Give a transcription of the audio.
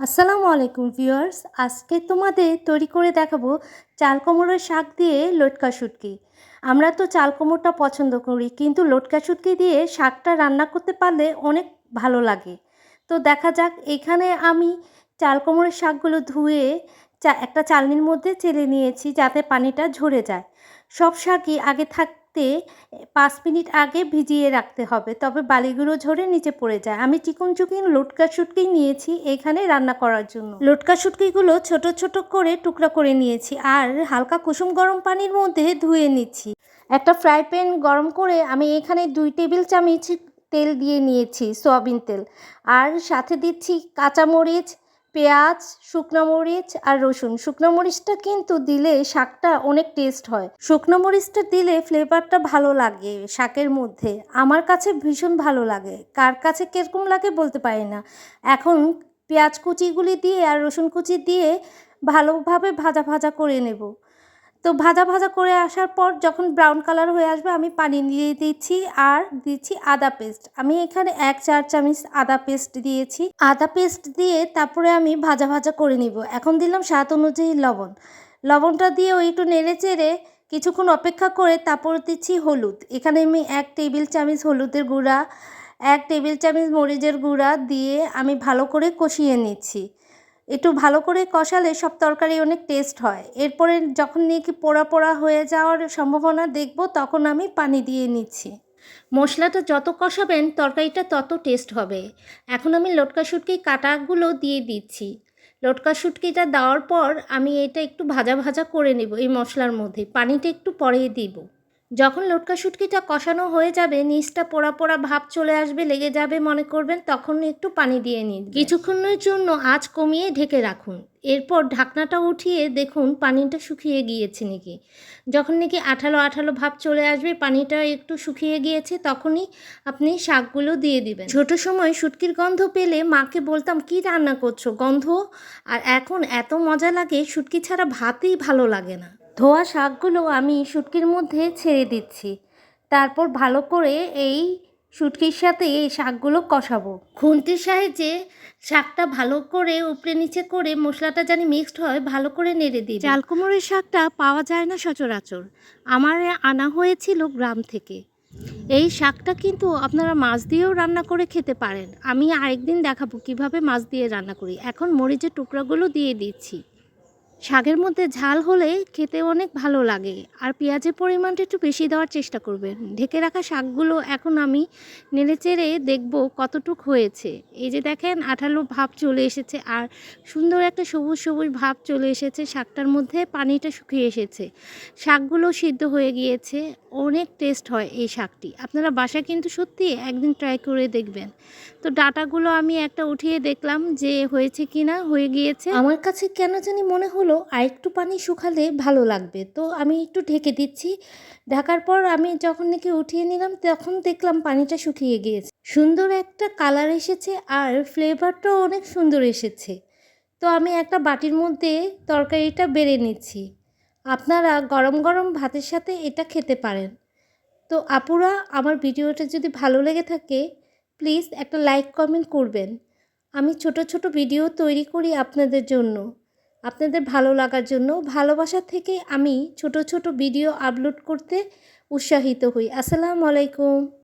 আসসালামু আলাইকুম ভিউয়ার্স, আজকে তোমাদের তৈরি করে দেখাবো চাল কুমড়োর শাক দিয়ে লটকা শুটকি। আমরা তো চাল কুমড়োটা পছন্দ করি, কিন্তু লটকা শুটকি দিয়ে শাকটা রান্না করতে পারলে অনেক ভালো লাগে। তো দেখা যাক, এখানে আমি চাল কুমড়োর শাকগুলো ধুয়ে একটা চালনির মধ্যে চেলে নিয়েছি যাতে পানিটা ঝরে যায়। সব শাকই আগে থাকতে 5 মিনিট আগে ভিজিয়ে রাখতে হবে, তবে বালিগুলো ঝরে নিচে পড়ে যায়। আমি চিকন চিকন লটকা শুটকি নিয়েছি এখানে রান্না করার জন্য। লটকা শুটকিগুলো ছোট ছোট করে টুকরা করে নিয়েছি আর হালকা কুসুম গরম পানির মধ্যে ধুয়ে নিচ্ছি। একটা ফ্রাই প্যান গরম করে আমি এখানে 2 টেবিল চামচ তেল দিয়ে নিয়েছি, সয়াবিন তেল। আর সাথে দিচ্ছি কাঁচামরিচ, পেঁয়াজ, শুকনো মরিচ আর রসুন। শুকনো মরিচটা কিন্তু দিলে শাকটা অনেক টেস্ট হয়। শুকনো মরিচটা দিলে ফ্লেভারটা ভালো লাগে শাকের মধ্যে। আমার কাছে ভীষণ ভালো লাগে, কার কাছে কীরকম লাগে বলতে পারি না। এখন পেঁয়াজ কুচিগুলি দিয়ে আর রসুন কুচি দিয়ে ভালোভাবে ভাজা ভাজা করে নেব। তো ভাজা ভাজা করে আসার পর যখন ব্রাউন কালার হয়ে আসবে আমি পানি দিয়ে দিচ্ছি আর দিচ্ছি আদা পেস্ট। আমি এখানে 1-4 চামচ আদা পেস্ট দিয়েছি। আদা পেস্ট দিয়ে তারপরে আমি ভাজা ভাজা করে নিব। এখন দিলাম স্বাদ অনুযায়ী লবণ। লবণটা দিয়েও একটু নেড়ে চেড়ে কিছুক্ষণ অপেক্ষা করে তারপর দিচ্ছি হলুদ। এখানে আমি 1 টেবিল চামচ হলুদের গুঁড়া, 1 টেবিল চামচ মরিচের গুঁড়া দিয়ে আমি ভালো করে কষিয়ে নিচ্ছি। একটু ভালো করে কষালে সব তরকারি অনেক টেস্ট হয়। এরপরে যখন নাকি পোড়া পোড়া হয়ে যাওয়ার সম্ভাবনা দেখব, তখন আমি পানি দিয়ে নিচ্ছি। মশলাটা যত কষাবেন তরকারিটা তত টেস্ট হবে। এখন আমি লটকা শুটকি কাটাগুলো দিয়ে দিচ্ছি। লটকা শুটকিটা দেওয়ার পর আমি এটা একটু ভাজা ভাজা করে নেব এই মশলার মধ্যে। পানিটা একটু পরেই দিব। যখন লটকা শুটকিটা কষানো হয়ে যাবে, নিচটা পোড়া পোড়া ভাব চলে আসবে, লেগে যাবে মনে করবেন, তখন একটু পানি দিয়ে নিন। কিছুক্ষণের জন্য আঁচ কমিয়ে ঢেকে রাখুন। এরপর ঢাকনাটা উঠিয়ে দেখুন পানিটা শুকিয়ে গিয়েছে নাকি। যখন নাকি আঠালো আঠালো ভাব চলে আসবে, পানিটা একটু শুকিয়ে গিয়েছে, তখনই আপনি শাকগুলো দিয়ে দিবেন। ছোট সময় শুটকির গন্ধ পেলে মাকে বলতাম, কি রান্না করছো, গন্ধ। আর এখন এত মজা লাগে, শুটকি ছাড়া ভাতই ভালো লাগে না। ধোয়া শাকগুলো আমি শুটকির মধ্যে ছেড়ে দিচ্ছি। তারপর ভালো করে এই শুটকির সাথে এই শাকগুলো কষাবো। খুন্তির সাহায্যে শাকটা ভালো করে উপরে নিচে করে মশলাটা জানি মিক্সড হয়, ভালো করে নেড়ে দিই। চাল কুমড়োর শাকটা পাওয়া যায় না সচরাচর। আমার আনা হয়েছিল গ্রাম থেকে। এই শাকটা কিন্তু আপনারা মাছ দিয়েও রান্না করে খেতে পারেন। আমি আরেকদিন দেখাবো কিভাবে মাছ দিয়ে রান্না করি। এখন মরিচের টুকরাগুলো দিয়ে দিচ্ছি। শাকের মধ্যে ঝাল হলে খেতে অনেক ভালো লাগে, আর পেঁয়াজের পরিমাণটা একটু বেশি দেওয়ার চেষ্টা করবেন। ঢেকে রাখা শাকগুলো এখন আমি নেড়েচেড়ে দেখব কতটুক হয়েছে। এই যে দেখেন আঠালো ভাব চলে এসেছে আর সুন্দর একটা সবুজ সবুজ ভাব চলে এসেছে। শাকটার মধ্যে পানিটা শুকিয়ে এসেছে, শাকগুলো সিদ্ধ হয়ে গিয়েছে। অনেক টেস্ট হয় এই শাকটি। আপনারা বাসায় কিন্তু সত্যি একদিন ট্রাই করে দেখবেন। তো ডাঁটাগুলো আমি একটা উঠিয়ে দেখলাম যে হয়েছে কি না, হয়ে গিয়েছে। আমার কাছে কেন জানি মনে হলো আর একটু পানি শুকালে ভালো লাগবে, তো আমি একটু ঢেকে দিচ্ছি। ঢাকার পর আমি যখন নাকি উঠিয়ে নিলাম, তখন দেখলাম পানিটা শুকিয়ে গিয়েছে। সুন্দর একটা কালার এসেছে আর ফ্লেভারটাও অনেক সুন্দর এসেছে। তো আমি একটা বাটির মধ্যে তরকারিটা বেড়ে নিচ্ছি। আপনারা গরম গরম ভাতের সাথে এটা খেতে পারেন। তো আপুরা, আমার ভিডিওটা যদি ভালো লেগে থাকে প্লিজ একটা লাইক কমেন্ট করবেন। আমি ছোট ছোট ভিডিও তৈরি করি আপনাদের জন্য, আপনাদের ভালো লাগার জন্য। ভালোবাসা থেকে আমি ছোট ছোট ভিডিও আপলোড করতে উৎসাহিত হই। আসসালামু আলাইকুম।